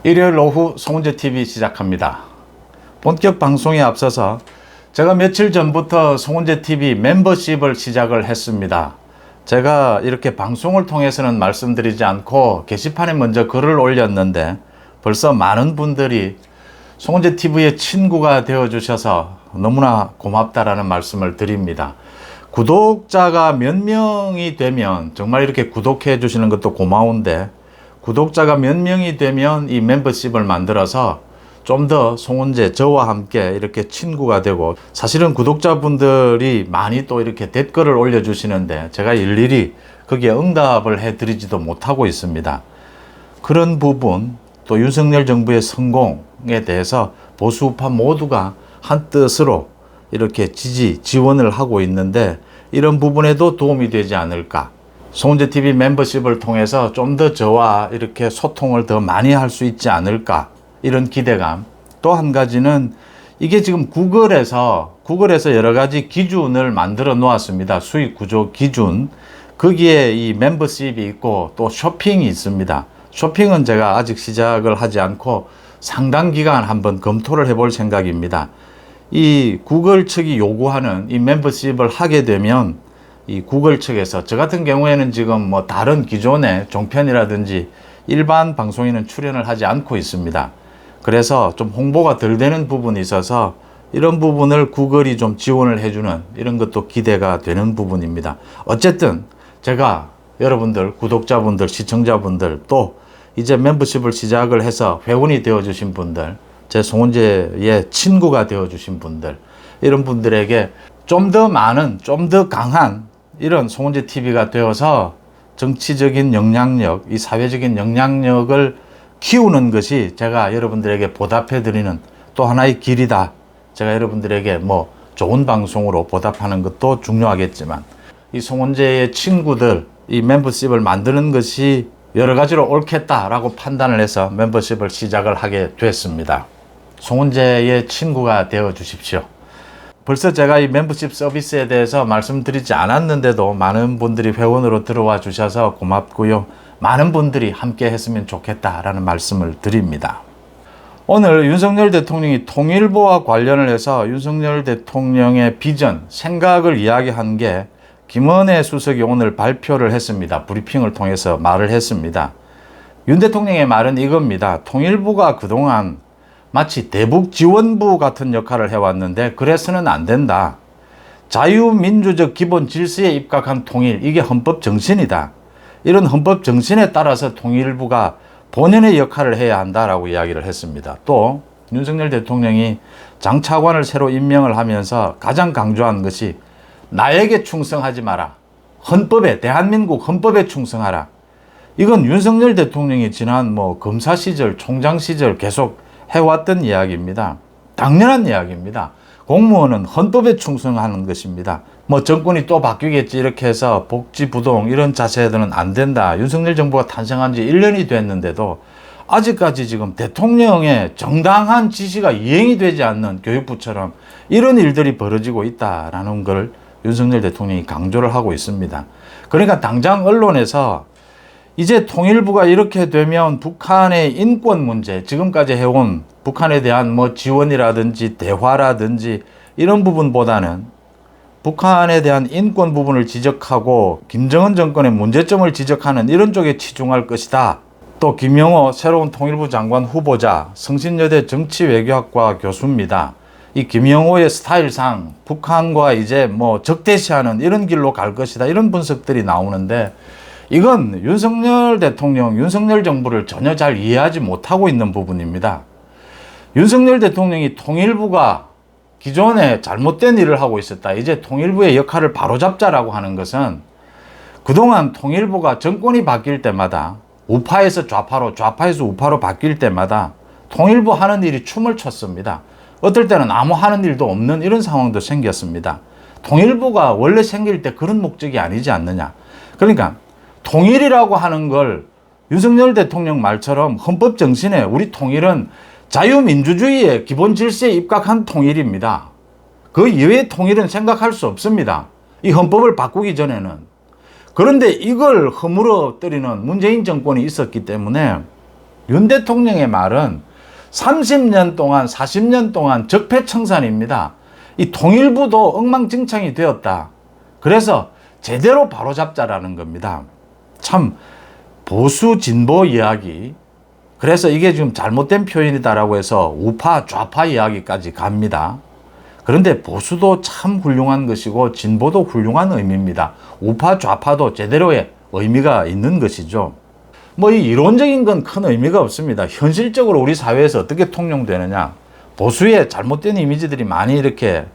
일요일 오후 송은재TV 시작합니다. 본격 방송에 앞서서 제가 며칠 전부터 송은재TV 멤버십을 시작을 했습니다. 제가 이렇게 방송을 통해서는 말씀드리지 않고 게시판에 먼저 글을 올렸는데 벌써 많은 분들이 송은재TV의 친구가 되어주셔서 너무나 고맙다라는 말씀을 드립니다. 구독자가 몇 명이 되면 정말 이렇게 구독해 주시는 것도 고마운데 구독자가 몇 명이 되면 이 멤버십을 만들어서 좀 더 송은재 저와 함께 이렇게 친구가 되고, 사실은 구독자분들이 많이 또 이렇게 댓글을 올려주시는데 제가 일일이 거기에 응답을 해드리지도 못하고 있습니다. 그런 부분, 또 윤석열 정부의 성공에 대해서 보수 우파 모두가 한 뜻으로 이렇게 지원을 하고 있는데 이런 부분에도 도움이 되지 않을까. 송은재TV 멤버십을 통해서 좀 더 저와 이렇게 소통을 더 많이 할 수 있지 않을까, 이런 기대감. 또 한 가지는 이게 지금 구글에서 여러 가지 기준을 만들어 놓았습니다. 수익 구조 기준. 거기에 이 멤버십이 있고 또 쇼핑이 있습니다. 쇼핑은 제가 아직 시작을 하지 않고 상당 기간 한번 검토를 해볼 생각입니다. 이 구글 측이 요구하는 이 멤버십을 하게 되면 이 구글 측에서, 저 같은 경우에는 지금 뭐 다른 기존의 종편이라든지 일반 방송에는 출연을 하지 않고 있습니다. 그래서 좀 홍보가 덜 되는 부분이 있어서 이런 부분을 구글이 좀 지원을 해주는 이런 것도 기대가 되는 부분입니다. 어쨌든 제가 여러분들, 구독자분들, 시청자분들, 또 이제 멤버십을 시작을 해서 회원이 되어주신 분들, 제 송은재의 친구가 되어주신 분들, 이런 분들에게 좀 더 많은, 좀 더 강한 이런 송은재TV가 되어서 정치적인 영향력, 이 사회적인 영향력을 키우는 것이 제가 여러분들에게 보답해 드리는 또 하나의 길이다. 제가 여러분들에게 뭐 좋은 방송으로 보답하는 것도 중요하겠지만, 이 송은재의 친구들, 이 멤버십을 만드는 것이 여러 가지로 옳겠다라고 판단을 해서 멤버십을 시작을 하게 됐습니다. 송은재의 친구가 되어 주십시오. 벌써 제가 이 멤버십 서비스에 대해서 말씀드리지 않았는데도 많은 분들이 회원으로 들어와 주셔서 고맙고요. 많은 분들이 함께 했으면 좋겠다라는 말씀을 드립니다. 오늘 윤석열 대통령이 통일부와 관련을 해서 윤석열 대통령의 비전, 생각을 이야기한 게 김은혜 수석이 오늘 발표를 했습니다. 브리핑을 통해서 말을 했습니다. 윤 대통령의 말은 이겁니다. 통일부가 그동안 마치 대북지원부 같은 역할을 해왔는데 그래서는 안 된다. 자유민주적 기본 질서에 입각한 통일, 이게 헌법 정신이다. 이런 헌법 정신에 따라서 통일부가 본연의 역할을 해야 한다라고 이야기를 했습니다. 또 윤석열 대통령이 장차관을 새로 임명을 하면서 가장 강조한 것이 나에게 충성하지 마라. 헌법에, 대한민국 헌법에 충성하라. 이건 윤석열 대통령이 지난 검사 시절, 총장 시절 계속 해왔던 이야기입니다. 당연한 이야기입니다. 공무원은 헌법에 충성하는 것입니다. 정권이 또 바뀌겠지 이렇게 해서 복지부동 이런 자세들은 안 된다. 윤석열 정부가 탄생한 지 1년이 됐는데도 아직까지 지금 대통령의 정당한 지시가 이행이 되지 않는 교육부처럼 이런 일들이 벌어지고 있다라는 걸 윤석열 대통령이 강조를 하고 있습니다. 그러니까 당장 언론에서 이제 통일부가 이렇게 되면 북한의 인권 문제, 지금까지 해온 북한에 대한 지원이라든지 대화라든지 이런 부분보다는 북한에 대한 인권 부분을 지적하고 김정은 정권의 문제점을 지적하는 이런 쪽에 치중할 것이다. 또 김영호 새로운 통일부 장관 후보자, 성신여대 정치외교학과 교수입니다. 이 김영호의 스타일상 북한과 이제 적대시하는 이런 길로 갈 것이다. 이런 분석들이 나오는데 이건 윤석열 대통령, 윤석열 정부를 전혀 잘 이해하지 못하고 있는 부분입니다. 윤석열 대통령이 통일부가 기존에 잘못된 일을 하고 있었다. 이제 통일부의 역할을 바로잡자라고 하는 것은 그동안 통일부가 정권이 바뀔 때마다 우파에서 좌파로, 좌파에서 우파로 바뀔 때마다 통일부 하는 일이 춤을 췄습니다. 어떨 때는 아무 하는 일도 없는 이런 상황도 생겼습니다. 통일부가 원래 생길 때 그런 목적이 아니지 않느냐. 그러니까 통일이라고 하는 걸 윤석열 대통령 말처럼 헌법 정신에 우리 통일은 자유민주주의의 기본 질서에 입각한 통일입니다. 그 이외의 통일은 생각할 수 없습니다. 이 헌법을 바꾸기 전에는. 그런데 이걸 허물어뜨리는 문재인 정권이 있었기 때문에 윤 대통령의 말은 30년 동안 40년 동안 적폐청산입니다. 이 통일부도 엉망진창이 되었다. 그래서 제대로 바로잡자라는 겁니다. 참 보수 진보 이야기, 그래서 이게 지금 잘못된 표현이다라고 해서 우파 좌파 이야기까지 갑니다. 그런데 보수도 참 훌륭한 것이고 진보도 훌륭한 의미입니다. 우파 좌파도 제대로의 의미가 있는 것이죠. 뭐 이 이론적인 건 큰 의미가 없습니다. 현실적으로 우리 사회에서 어떻게 통용되느냐, 보수의 잘못된 이미지들이 많이 이렇게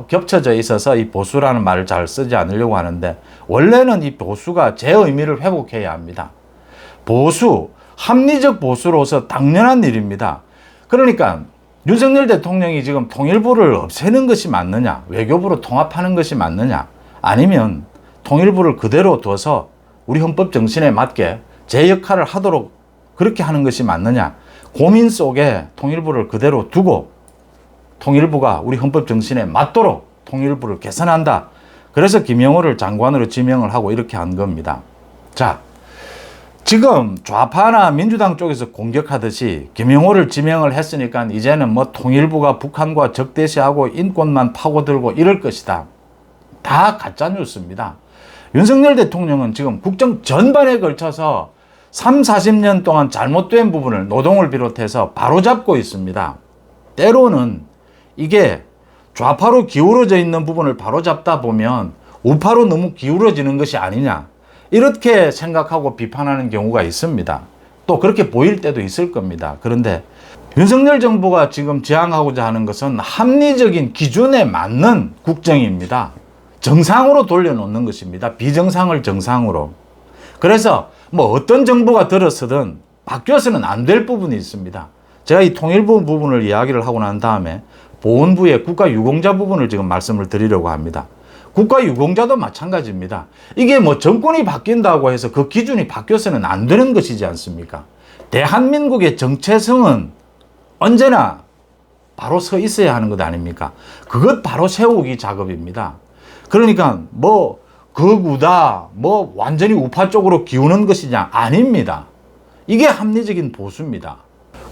겹쳐져 있어서 이 보수라는 말을 잘 쓰지 않으려고 하는데, 원래는 이 보수가 제 의미를 회복해야 합니다. 보수, 합리적 보수로서 당연한 일입니다. 그러니까 윤석열 대통령이 지금 통일부를 없애는 것이 맞느냐, 외교부로 통합하는 것이 맞느냐, 아니면 통일부를 그대로 둬서 우리 헌법 정신에 맞게 제 역할을 하도록 그렇게 하는 것이 맞느냐, 고민 속에 통일부를 그대로 두고 통일부가 우리 헌법 정신에 맞도록 통일부를 개선한다. 그래서 김영호를 장관으로 지명을 하고 이렇게 한 겁니다. 자, 지금 좌파나 민주당 쪽에서 공격하듯이 김영호를 지명을 했으니까 이제는 뭐 통일부가 북한과 적대시하고 인권만 파고들고 이럴 것이다. 다 가짜 뉴스입니다. 윤석열 대통령은 지금 국정 전반에 걸쳐서 40년 동안 잘못된 부분을 노동을 비롯해서 바로잡고 있습니다. 때로는 이게 좌파로 기울어져 있는 부분을 바로잡다 보면 우파로 너무 기울어지는 것이 아니냐, 이렇게 생각하고 비판하는 경우가 있습니다. 또 그렇게 보일 때도 있을 겁니다. 그런데 윤석열 정부가 지금 지향하고자 하는 것은 합리적인 기준에 맞는 국정입니다. 정상으로 돌려놓는 것입니다. 비정상을 정상으로. 그래서 뭐 어떤 정부가 들어서든 바뀌어서는 안 될 부분이 있습니다. 제가 이 통일부 부분을 이야기를 하고 난 다음에 보훈부의 국가유공자 부분을 지금 말씀을 드리려고 합니다. 국가유공자도 마찬가지입니다. 이게 뭐 정권이 바뀐다고 해서 그 기준이 바뀌어서는 안 되는 것이지 않습니까? 대한민국의 정체성은 언제나 바로 서 있어야 하는 것 아닙니까? 그것 바로 세우기 작업입니다. 그러니까 뭐 극우다, 뭐 완전히 우파 쪽으로 기우는 것이냐, 아닙니다. 이게 합리적인 보수입니다.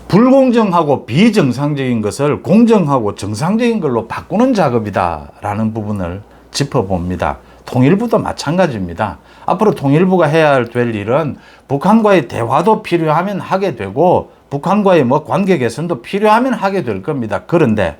불공정하고 비정상적인 것을 공정하고 정상적인 걸로 바꾸는 작업이다라는 부분을 짚어봅니다. 통일부도 마찬가지입니다. 앞으로 통일부가 해야 될 일은 북한과의 대화도 필요하면 하게 되고 북한과의 뭐 관계 개선도 필요하면 하게 될 겁니다. 그런데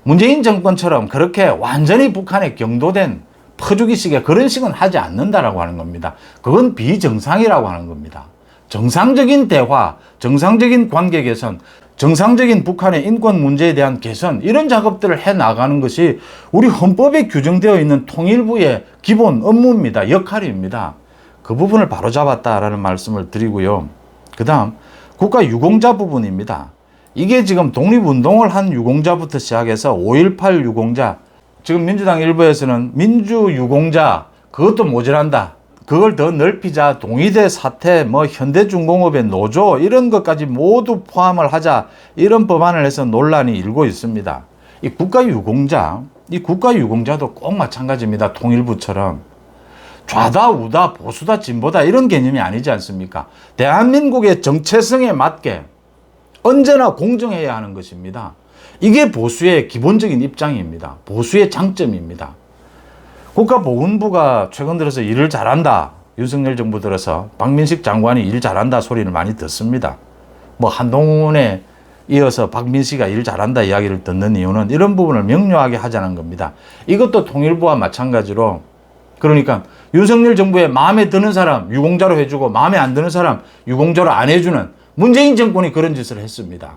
문재인 정권처럼 그렇게 완전히 북한에 경도된 퍼주기식의 그런 식은 하지 않는다라고 하는 겁니다. 그건 비정상이라고 하는 겁니다. 정상적인 대화, 정상적인 관계 개선, 정상적인 북한의 인권 문제에 대한 개선, 이런 작업들을 해 나가는 것이 우리 헌법에 규정되어 있는 통일부의 기본 업무입니다. 역할입니다. 그 부분을 바로잡았다라는 말씀을 드리고요. 그 다음 국가유공자 부분입니다. 이게 지금 독립운동을 한 유공자부터 시작해서 5.18 유공자, 지금 민주당 일부에서는 민주유공자, 그것도 모자란다, 그걸 더 넓히자, 동의대 사태, 뭐 현대중공업의 노조, 이런 것까지 모두 포함을 하자, 이런 법안을 해서 논란이 일고 있습니다. 이 국가유공자도 꼭 마찬가지입니다. 통일부처럼 좌다 우다 보수다 진보다 이런 개념이 아니지 않습니까? 대한민국의 정체성에 맞게 언제나 공정해야 하는 것입니다. 이게 보수의 기본적인 입장입니다. 보수의 장점입니다. 국가보훈부가 최근 들어서 일을 잘한다, 윤석열 정부 들어서 박민식 장관이 일 잘한다 소리를 많이 듣습니다. 뭐 한동훈에 이어서 박민식이 일 잘한다 이야기를 듣는 이유는 이런 부분을 명료하게 하자는 겁니다. 이것도 통일부와 마찬가지로, 그러니까 윤석열 정부에 마음에 드는 사람 유공자로 해주고 마음에 안 드는 사람 유공자로 안 해주는 문재인 정권이 그런 짓을 했습니다.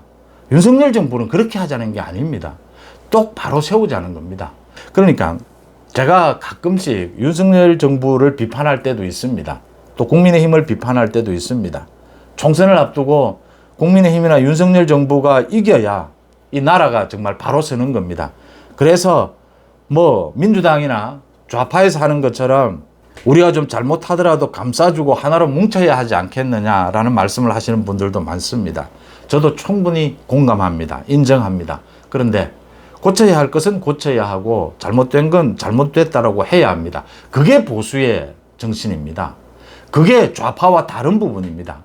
윤석열 정부는 그렇게 하자는 게 아닙니다. 똑바로 세우자는 겁니다. 그러니까 제가 가끔씩 윤석열 정부를 비판할 때도 있습니다. 또 국민의힘을 비판할 때도 있습니다. 총선을 앞두고 국민의힘이나 윤석열 정부가 이겨야 이 나라가 정말 바로 서는 겁니다. 그래서 뭐 민주당이나 좌파에서 하는 것처럼 우리가 좀 잘못하더라도 감싸주고 하나로 뭉쳐야 하지 않겠느냐라는 말씀을 하시는 분들도 많습니다. 저도 충분히 공감합니다. 인정합니다. 그런데 고쳐야 할 것은 고쳐야 하고 잘못된 건 잘못됐다라고 해야 합니다. 그게 보수의 정신입니다. 그게 좌파와 다른 부분입니다.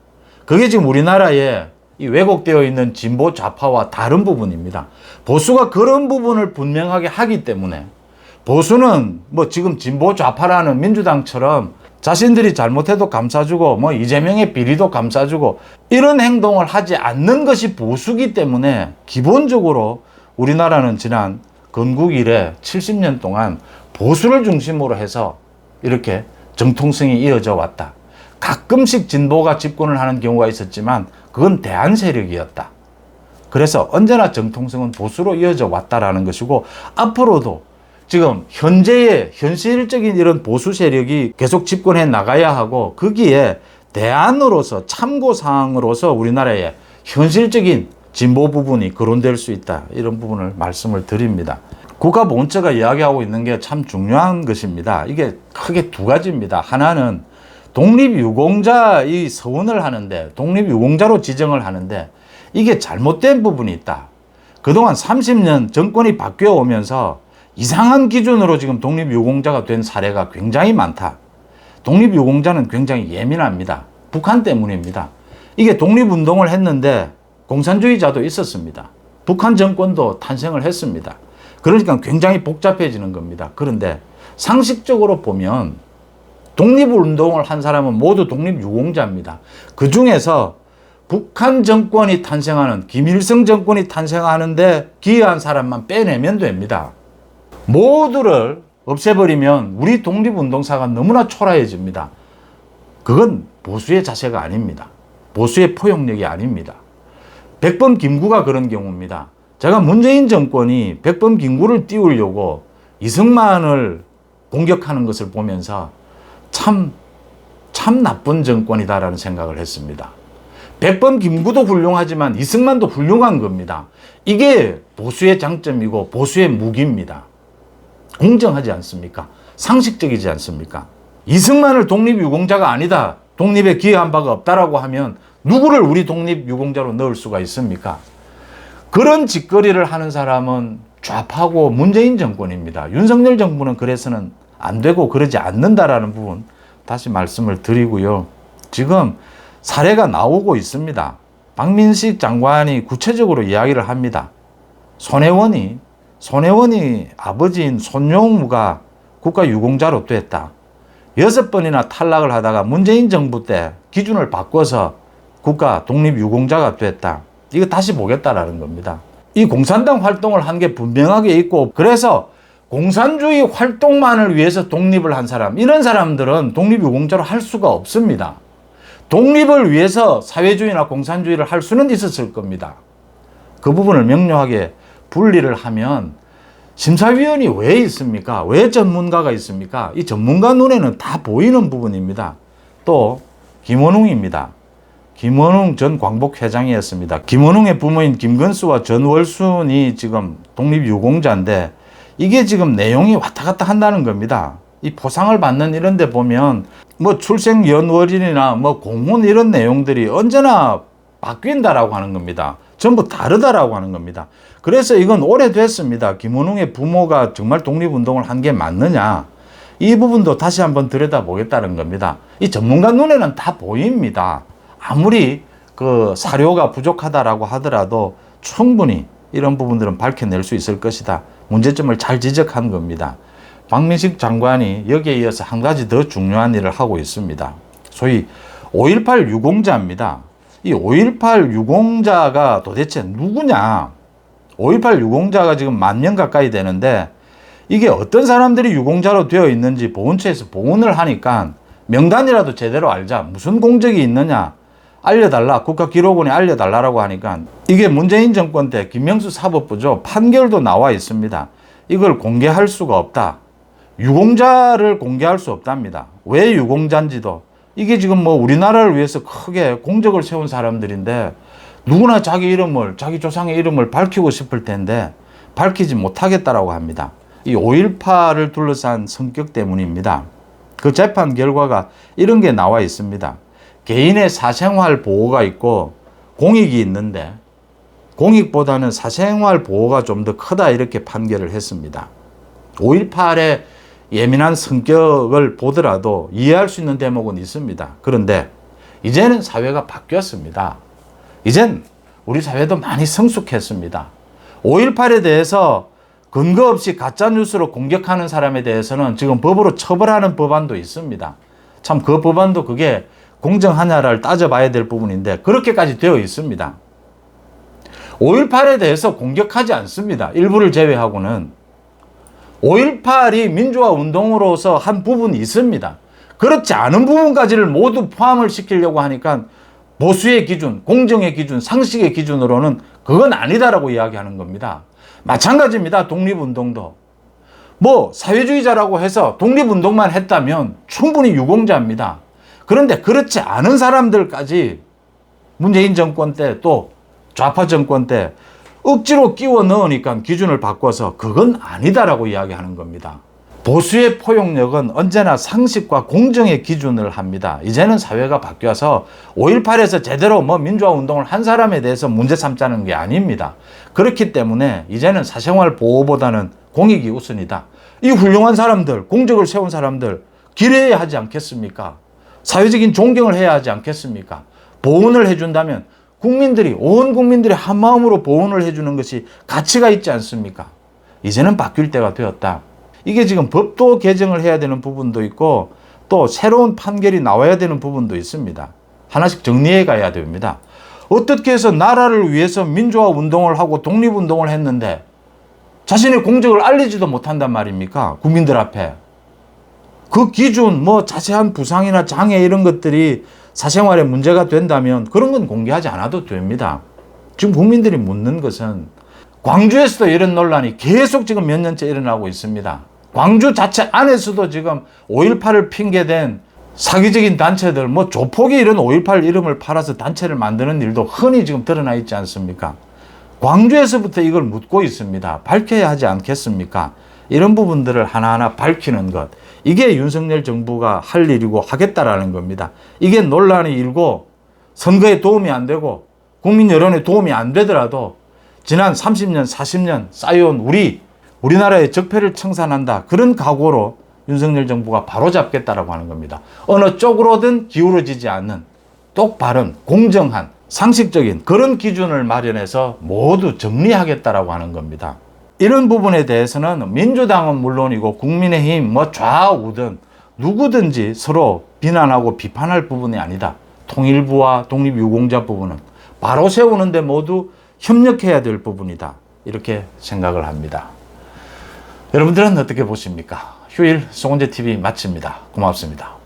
그게 지금 우리나라에 이 왜곡되어 있는 진보 좌파와 다른 부분입니다. 보수가 그런 부분을 분명하게 하기 때문에, 보수는 뭐 지금 진보 좌파라는 민주당처럼 자신들이 잘못해도 감싸주고 뭐 이재명의 비리도 감싸주고 이런 행동을 하지 않는 것이 보수기 때문에 기본적으로 우리나라는 지난 건국 이래 70년 동안 보수를 중심으로 해서 이렇게 정통성이 이어져 왔다. 가끔씩 진보가 집권을 하는 경우가 있었지만 그건 대안 세력이었다. 그래서 언제나 정통성은 보수로 이어져 왔다라는 것이고, 앞으로도 지금 현재의 현실적인 이런 보수 세력이 계속 집권해 나가야 하고, 거기에 대안으로서 참고사항으로서 우리나라의 현실적인 진보 부분이 거론될 수 있다. 이런 부분을 말씀을 드립니다. 국가보훈처가 이야기하고 있는 게 참 중요한 것입니다. 이게 크게 두 가지입니다. 하나는 독립유공자 이 서원을 하는데, 독립유공자로 지정을 하는데 이게 잘못된 부분이 있다. 그동안 30년 정권이 바뀌어 오면서 이상한 기준으로 지금 독립유공자가 된 사례가 굉장히 많다. 독립유공자는 굉장히 예민합니다. 북한 때문입니다. 이게 독립운동을 했는데 공산주의자도 있었습니다. 북한 정권도 탄생을 했습니다. 그러니까 굉장히 복잡해지는 겁니다. 그런데 상식적으로 보면 독립운동을 한 사람은 모두 독립유공자입니다. 그 중에서 북한 정권이 탄생하는, 김일성 정권이 탄생하는데 기여한 사람만 빼내면 됩니다. 모두를 없애버리면 우리 독립운동사가 너무나 초라해집니다. 그건 보수의 자세가 아닙니다. 보수의 포용력이 아닙니다. 백범 김구가 그런 경우입니다. 제가 문재인 정권이 백범 김구를 띄우려고 이승만을 공격하는 것을 보면서 참 나쁜 정권이다라는 생각을 했습니다. 백범 김구도 훌륭하지만 이승만도 훌륭한 겁니다. 이게 보수의 장점이고 보수의 무기입니다. 공정하지 않습니까? 상식적이지 않습니까? 이승만을 독립유공자가 아니다, 독립에 기여한 바가 없다라고 하면 누구를 우리 독립유공자로 넣을 수가 있습니까? 그런 짓거리를 하는 사람은 좌파고 문재인 정권입니다. 윤석열 정부는 그래서는 안 되고 그러지 않는다라는 부분 다시 말씀을 드리고요. 지금 사례가 나오고 있습니다. 박민식 장관이 구체적으로 이야기를 합니다. 손혜원이 아버지인 손용우가 국가유공자로 됐다. 6번이나 탈락을 하다가 문재인 정부 때 기준을 바꿔서 국가 독립유공자가 됐다. 이거 다시 보겠다라는 겁니다. 이 공산당 활동을 한 게 분명하게 있고, 그래서 공산주의 활동만을 위해서 독립을 한 사람, 이런 사람들은 독립유공자로 할 수가 없습니다. 독립을 위해서 사회주의나 공산주의를 할 수는 있었을 겁니다. 그 부분을 명료하게 분리를 하면 심사위원이 왜 있습니까? 왜 전문가가 있습니까? 이 전문가 눈에는 다 보이는 부분입니다. 또 김원웅입니다. 김원웅 전 광복회장이었습니다. 김원웅의 부모인 김건수와 전월순이 지금 독립유공자인데 이게 지금 내용이 왔다 갔다 한다는 겁니다. 이 포상을 받는 이런 데 보면 뭐 출생연월일이나 뭐 공혼 이런 내용들이 언제나 바뀐다라고 하는 겁니다. 전부 다르다라고 하는 겁니다. 그래서 이건 오래됐습니다. 김원웅의 부모가 정말 독립운동을 한 게 맞느냐, 이 부분도 다시 한번 들여다보겠다는 겁니다. 이 전문가 눈에는 다 보입니다. 아무리 그 사료가 부족하다라고 하더라도 충분히 이런 부분들은 밝혀낼 수 있을 것이다. 문제점을 잘 지적한 겁니다. 박민식 장관이 여기에 이어서 한 가지 더 중요한 일을 하고 있습니다. 소위 5.18 유공자입니다. 이 5.18 유공자가 도대체 누구냐? 5.18 유공자가 지금 10,000명 가까이 되는데 이게 어떤 사람들이 유공자로 되어 있는지 보훈처에서 보훈을 하니까 명단이라도 제대로 알자. 무슨 공적이 있느냐? 알려달라. 국가기록원에 알려달라고 하니까 이게 문재인 정권 때 김명수 사법부죠. 판결도 나와 있습니다. 이걸 공개할 수가 없다. 유공자를 공개할 수 없답니다. 왜 유공자인지도. 이게 지금 뭐 우리나라를 위해서 크게 공적을 세운 사람들인데 누구나 자기 이름을, 자기 조상의 이름을 밝히고 싶을 텐데 밝히지 못하겠다라고 합니다. 이 5.18을 둘러싼 성격 때문입니다. 그 재판 결과가 이런 게 나와 있습니다. 개인의 사생활 보호가 있고 공익이 있는데 공익보다는 사생활 보호가 좀 더 크다, 이렇게 판결을 했습니다. 5.18의 예민한 성격을 보더라도 이해할 수 있는 대목은 있습니다. 그런데 이제는 사회가 바뀌었습니다. 이젠 우리 사회도 많이 성숙했습니다. 5.18에 대해서 근거 없이 가짜뉴스로 공격하는 사람에 대해서는 지금 법으로 처벌하는 법안도 있습니다. 참 그 법안도 그게 공정하냐를 따져봐야 될 부분인데 그렇게까지 되어 있습니다. 5.18에 대해서 공격하지 않습니다. 일부를 제외하고는. 5.18이 민주화 운동으로서 한 부분이 있습니다. 그렇지 않은 부분까지를 모두 포함을 시키려고 하니까 보수의 기준, 공정의 기준, 상식의 기준으로는 그건 아니다라고 이야기하는 겁니다. 마찬가지입니다. 독립운동도. 뭐 사회주의자라고 해서 독립운동만 했다면 충분히 유공자입니다. 그런데 그렇지 않은 사람들까지 문재인 정권 때 또 좌파 정권 때 억지로 끼워 넣으니까 기준을 바꿔서 그건 아니다라고 이야기하는 겁니다. 보수의 포용력은 언제나 상식과 공정의 기준을 합니다. 이제는 사회가 바뀌어서 5.18에서 제대로 민주화 운동을 한 사람에 대해서 문제 삼자는 게 아닙니다. 그렇기 때문에 이제는 사생활 보호보다는 공익이 우선이다. 이 훌륭한 사람들, 공적을 세운 사람들 기려야 하지 않겠습니까? 사회적인 존경을 해야 하지 않겠습니까? 보훈을 해준다면 국민들이, 온 국민들이 한마음으로 보훈을 해주는 것이 가치가 있지 않습니까? 이제는 바뀔 때가 되었다. 이게 지금 법도 개정을 해야 되는 부분도 있고 또 새로운 판결이 나와야 되는 부분도 있습니다. 하나씩 정리해 가야 됩니다. 어떻게 해서 나라를 위해서 민주화 운동을 하고 독립운동을 했는데 자신의 공적을 알리지도 못한단 말입니까? 국민들 앞에. 그 기준, 자세한 부상이나 장애 이런 것들이 사생활에 문제가 된다면 그런 건 공개하지 않아도 됩니다. 지금 국민들이 묻는 것은 광주에서도 이런 논란이 계속 지금 몇 년째 일어나고 있습니다. 광주 자체 안에서도 지금 5.18을 핑계댄 사기적인 단체들, 조폭이 이런 5.18 이름을 팔아서 단체를 만드는 일도 흔히 지금 드러나 있지 않습니까? 광주에서부터 이걸 묻고 있습니다. 밝혀야 하지 않겠습니까? 이런 부분들을 하나하나 밝히는 것. 이게 윤석열 정부가 할 일이고 하겠다라는 겁니다. 이게 논란이 일고 선거에 도움이 안 되고 국민 여론에 도움이 안 되더라도 지난 30년, 40년 쌓여온 우리나라의 적폐를 청산한다. 그런 각오로 윤석열 정부가 바로잡겠다라고 하는 겁니다. 어느 쪽으로든 기울어지지 않는 똑바른, 공정한, 상식적인 그런 기준을 마련해서 모두 정리하겠다라고 하는 겁니다. 이런 부분에 대해서는 민주당은 물론이고 국민의힘, 좌우든 누구든지 서로 비난하고 비판할 부분이 아니다. 통일부와 독립유공자 부분은 바로 세우는데 모두 협력해야 될 부분이다. 이렇게 생각을 합니다. 여러분들은 어떻게 보십니까? 휴일 송은재 TV 마칩니다. 고맙습니다.